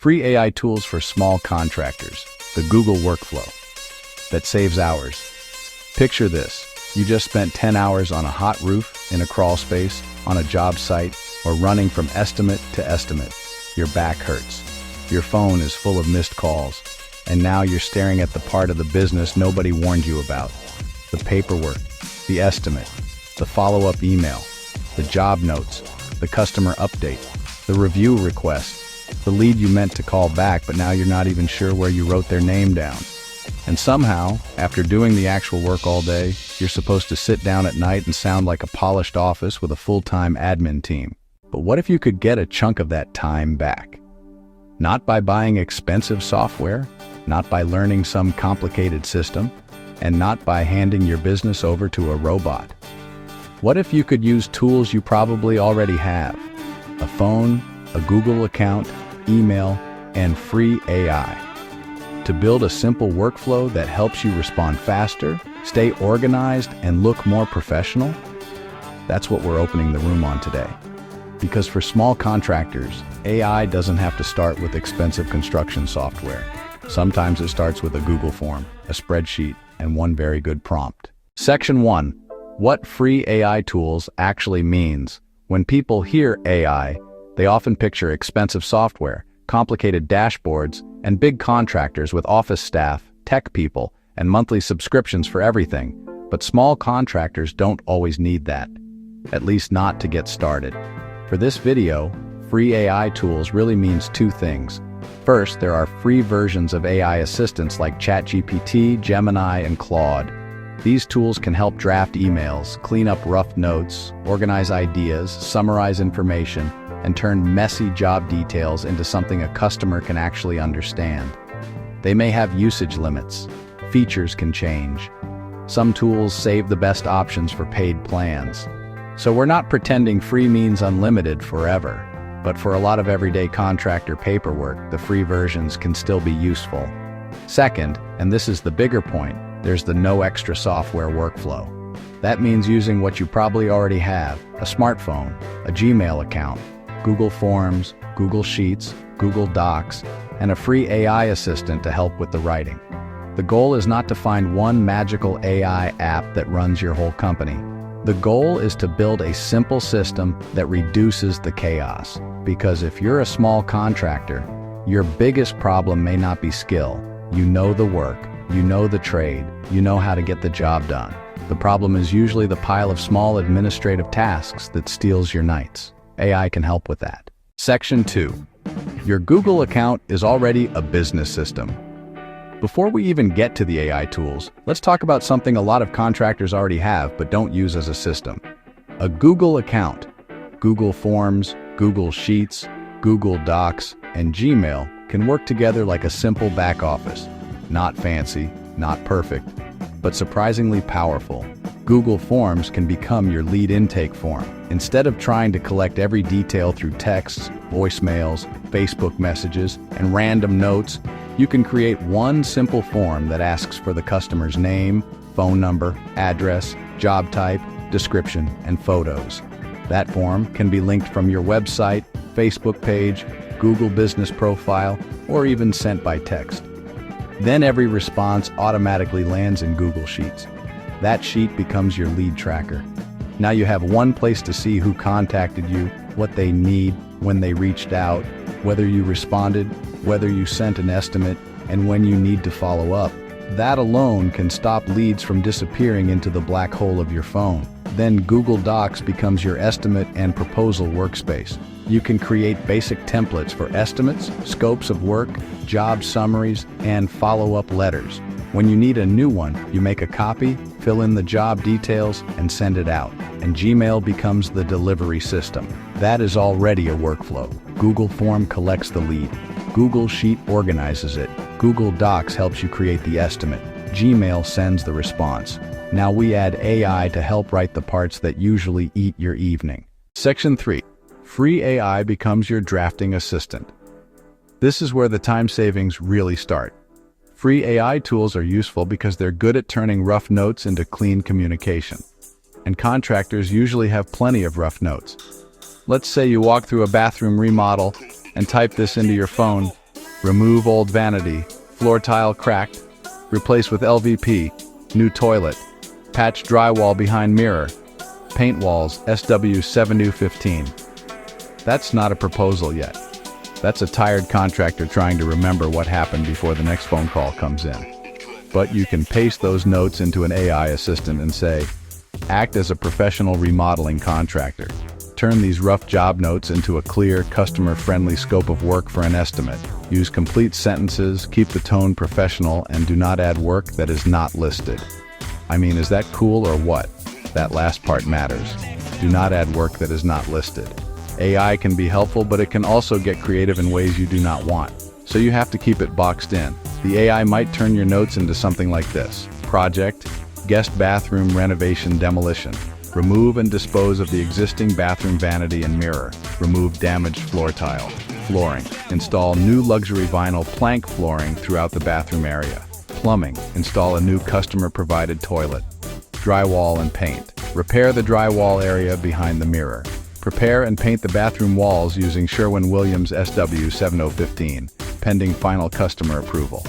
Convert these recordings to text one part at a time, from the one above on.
Free AI tools for small contractors, the Google workflow that saves hours. Picture this, you just spent 10 hours on a hot roof, in a crawl space, on a job site, or running from estimate to estimate. Your back hurts. Your phone is full of missed calls, and now you're staring at the part of the business nobody warned you about. The paperwork, the estimate, the follow-up email, the job notes, the customer update, the review request, the lead you meant to call back, but now you're not even sure where you wrote their name down. And somehow, after doing the actual work all day, you're supposed to sit down at night and sound like a polished office with a full-time admin team. But what if you could get a chunk of that time back? Not by buying expensive software, not by learning some complicated system, and not by handing your business over to a robot. What if you could use tools you probably already have? A phone, a Google account, email, and free AI. To build a simple workflow that helps you respond faster, stay organized, and look more professional? That's what we're opening the room on today. Because for small contractors, AI doesn't have to start with expensive construction software. Sometimes it starts with a Google form, a spreadsheet, and one very good prompt. Section 1. What free AI tools actually means. When people hear AI, they often picture expensive software, complicated dashboards, and big contractors with office staff, tech people, and monthly subscriptions for everything. But small contractors don't always need that, at least not to get started. For this video, free AI tools really means two things. First, there are free versions of AI assistants like ChatGPT, Gemini, and Claude. These tools can help draft emails, clean up rough notes, organize ideas, summarize information, and turn messy job details into something a customer can actually understand. They may have usage limits. Features can change. Some tools save the best options for paid plans. So we're not pretending free means unlimited forever, but for a lot of everyday contractor paperwork, the free versions can still be useful. Second, and this is the bigger point, there's the no extra software workflow. That means using what you probably already have, a smartphone, a Gmail account, Google Forms, Google Sheets, Google Docs, and a free AI assistant to help with the writing. The goal is not to find one magical AI app that runs your whole company. The goal is to build a simple system that reduces the chaos. Because if you're a small contractor, your biggest problem may not be skill. You know the work, you know the trade, you know how to get the job done. The problem is usually the pile of small administrative tasks that steals your nights. AI can help with that. Section 2. Your Google account is already a business system. Before we even get to the AI tools, let's talk about something a lot of contractors already have but don't use as a system. A Google account. Google Forms, Google Sheets, Google Docs, and Gmail can work together like a simple back office. Not fancy, not perfect, but surprisingly powerful. Google Forms can become your lead intake form. Instead of trying to collect every detail through texts, voicemails, Facebook messages, and random notes, you can create one simple form that asks for the customer's name, phone number, address, job type, description, and photos. That form can be linked from your website, Facebook page, Google business profile, or even sent by text. Then every response automatically lands in Google Sheets. That sheet becomes your lead tracker. Now you have one place to see who contacted you, what they need, when they reached out, whether you responded, whether you sent an estimate, and when you need to follow up. That alone can stop leads from disappearing into the black hole of your phone. Then Google Docs becomes your estimate and proposal workspace. You can create basic templates for estimates, scopes of work, job summaries, and follow-up letters. When you need a new one, you make a copy, fill in the job details, and send it out. And Gmail becomes the delivery system. That is already a workflow. Google Form collects the lead. Google Sheet organizes it. Google Docs helps you create the estimate. Gmail sends the response. Now we add AI to help write the parts that usually eat your evening. Section 3. Free AI becomes your drafting assistant. This is where the time savings really start. Free AI tools are useful because they're good at turning rough notes into clean communication. And contractors usually have plenty of rough notes. Let's say you walk through a bathroom remodel and type this into your phone, Remove old vanity, floor tile cracked, replace with LVP, new toilet, patch drywall behind mirror, paint walls SW7215. That's not a proposal yet. That's a tired contractor trying to remember what happened before the next phone call comes in. But you can paste those notes into an AI assistant and say, act as a professional remodeling contractor. Turn these rough job notes into a clear, customer-friendly scope of work for an estimate. Use complete sentences, keep the tone professional, and do not add work that is not listed. I mean, is that cool or what? That last part matters. Do not add work that is not listed. AI can be helpful, but it can also get creative in ways you do not want. So you have to keep it boxed in. The AI might turn your notes into something like this. Project, guest bathroom renovation demolition. Remove and dispose of the existing bathroom vanity and mirror. Remove damaged floor tile. Flooring. Install new luxury vinyl plank flooring throughout the bathroom area. Plumbing. Install a new customer-provided toilet. Drywall and paint. Repair the drywall area behind the mirror. Prepare and paint the bathroom walls using Sherwin-Williams SW7015, pending final customer approval.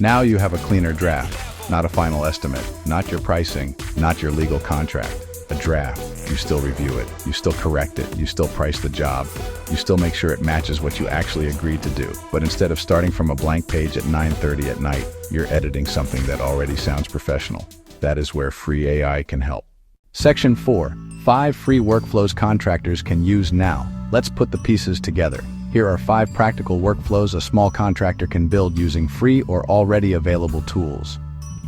Now you have a cleaner draft, not a final estimate, not your pricing, not your legal contract. A draft. You still review it, you still correct it, you still price the job, you still make sure it matches what you actually agreed to do. But instead of starting from a blank page at 9:30 at night, you're editing something that already sounds professional. That is where free AI can help. Section 4. 5 free workflows contractors can use now. Let's put the pieces together. Here are 5 practical workflows a small contractor can build using free or already available tools.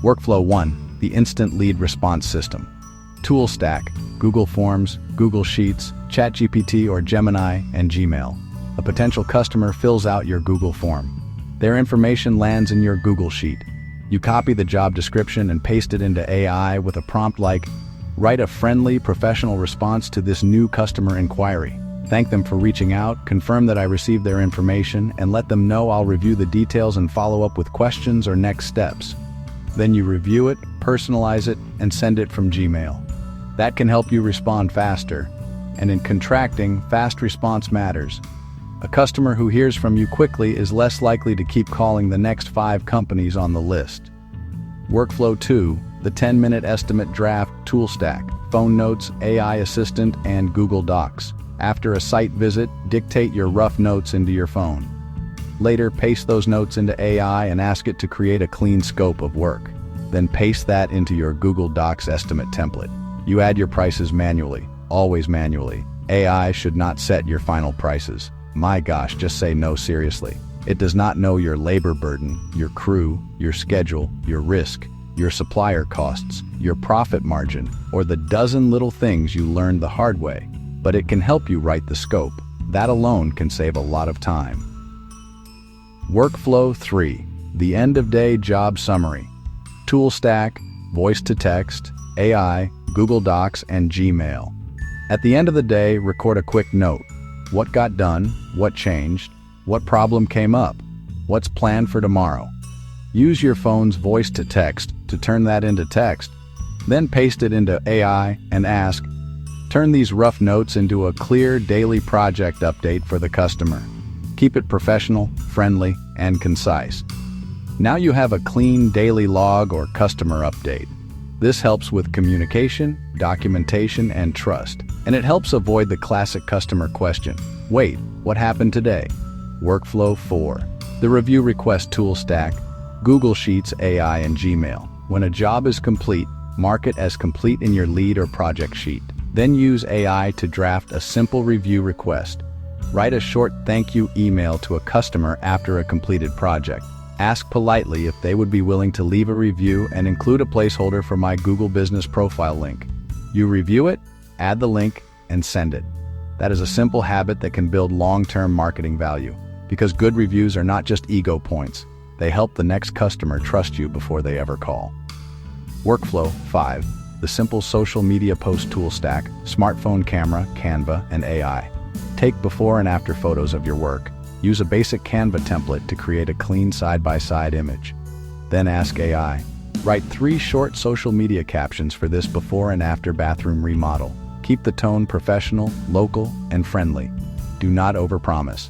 Workflow 1. The Instant Lead Response System. Tool stack, Google Forms, Google Sheets, ChatGPT or Gemini, and Gmail. A potential customer fills out your Google form. Their information lands in your Google Sheet. You copy the job description and paste it into AI with a prompt like, write a friendly, professional response to this new customer inquiry. Thank them for reaching out, confirm that I received their information, and let them know I'll review the details and follow up with questions or next steps. Then you review it, personalize it, and send it from Gmail. That can help you respond faster. And in contracting, fast response matters. A customer who hears from you quickly is less likely to keep calling the next 5 companies on the list. Workflow 2. The 10-minute estimate draft tool stack, phone notes, AI assistant, and Google Docs. After a site visit, dictate your rough notes into your phone. Later, paste those notes into AI and ask it to create a clean scope of work. Then paste that into your Google Docs estimate template. You add your prices manually, always manually. AI should not set your final prices. My gosh, just say no seriously. It does not know your labor burden, your crew, your schedule, your risk, your supplier costs, your profit margin, or the dozen little things you learned the hard way. But it can help you write the scope. That alone can save a lot of time. Workflow 3. The end-of-day job summary. Tool stack, voice-to-text, AI, Google Docs, and Gmail. At the end of the day, record a quick note. What got done? What changed? What problem came up? What's planned for tomorrow? Use your phone's voice-to-text to turn that into text. Then paste it into AI and ask, turn these rough notes into a clear daily project update for the customer. Keep it professional, friendly, and concise. Now you have a clean daily log or customer update. This helps with communication, documentation, and trust. And it helps avoid the classic customer question, wait, what happened today? Workflow 4. The review request tool stack, Google Sheets, AI, and Gmail. When a job is complete, mark it as complete in your lead or project sheet. Then use AI to draft a simple review request. Write a short thank you email to a customer after a completed project. Ask politely if they would be willing to leave a review and include a placeholder for my Google Business Profile link. You review it, add the link, and send it. That is a simple habit that can build long-term marketing value, because good reviews are not just ego points. They help the next customer trust you before they ever call. Workflow 5. The simple social media post tool stack, smartphone camera, Canva, and AI. Take before and after photos of your work. Use a basic Canva template to create a clean side-by-side image. Then ask AI. Write 3 short social media captions for this before and after bathroom remodel. Keep the tone professional, local, and friendly. Do not overpromise.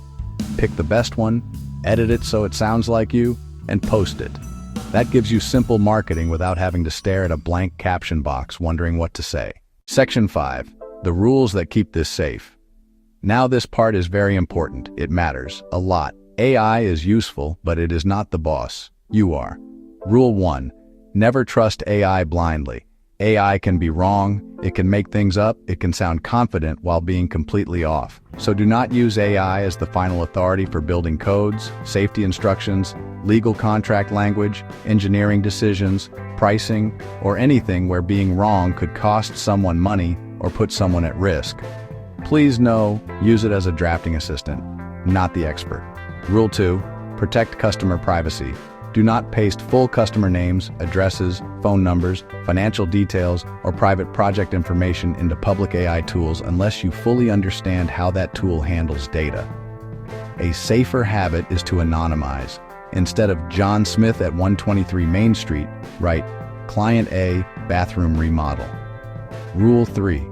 Pick the best one, edit it so it sounds like you, and post it. That gives you simple marketing without having to stare at a blank caption box wondering what to say. Section 5. The rules that keep this safe. Now this part is very important. It matters a lot. AI is useful, but it is not the boss. You are. Rule 1. Never trust AI blindly. AI can be wrong, it can make things up, it can sound confident while being completely off. So do not use AI as the final authority for building codes, safety instructions, legal contract language, engineering decisions, pricing, or anything where being wrong could cost someone money or put someone at risk. Please know, use it as a drafting assistant, not the expert. Rule 2. Protect customer privacy. Do not paste full customer names, addresses, phone numbers, financial details, or private project information into public AI tools unless you fully understand how that tool handles data. A safer habit is to anonymize. Instead of John Smith at 123 Main Street, write Client A, bathroom remodel. Rule 3.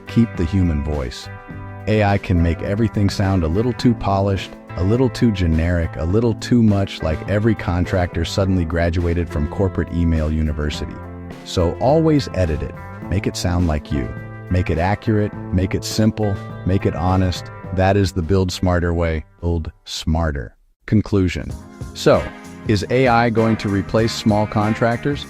Keep the human voice. AI can make everything sound a little too polished, a little too generic, a little too much like every contractor suddenly graduated from corporate email university. So always edit it. Make it sound like you. Make it accurate, make it simple, make it honest. That is the build smarter way. Build smarter. Conclusion. So, is AI going to replace small contractors?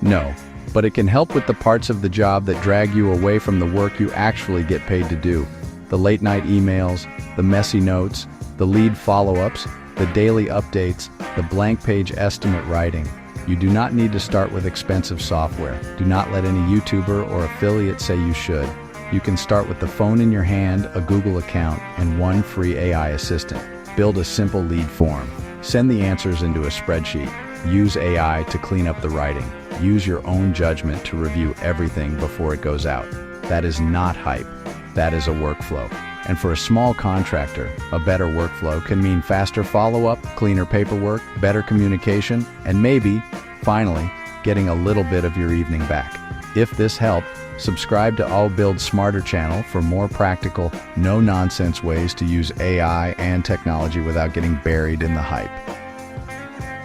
No, but it can help with the parts of the job that drag you away from the work you actually get paid to do. The late-night emails, the messy notes, the lead follow-ups, the daily updates, the blank page estimate writing. You do not need to start with expensive software. Do not let any YouTuber or affiliate say you should. You can start with the phone in your hand, a Google account, and one free AI assistant. Build a simple lead form. Send the answers into a spreadsheet. Use AI to clean up the writing. Use your own judgment to review everything before it goes out. That is not hype. That is a workflow. And for a small contractor, a better workflow can mean faster follow-up, cleaner paperwork, better communication, and maybe, finally, getting a little bit of your evening back. If this helped, subscribe to I'll Build Smarter channel for more practical, no-nonsense ways to use AI and technology without getting buried in the hype.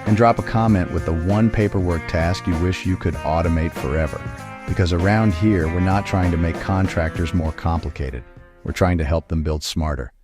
And drop a comment with the one paperwork task you wish you could automate forever. Because around here, we're not trying to make contractors more complicated. We're trying to help them build smarter.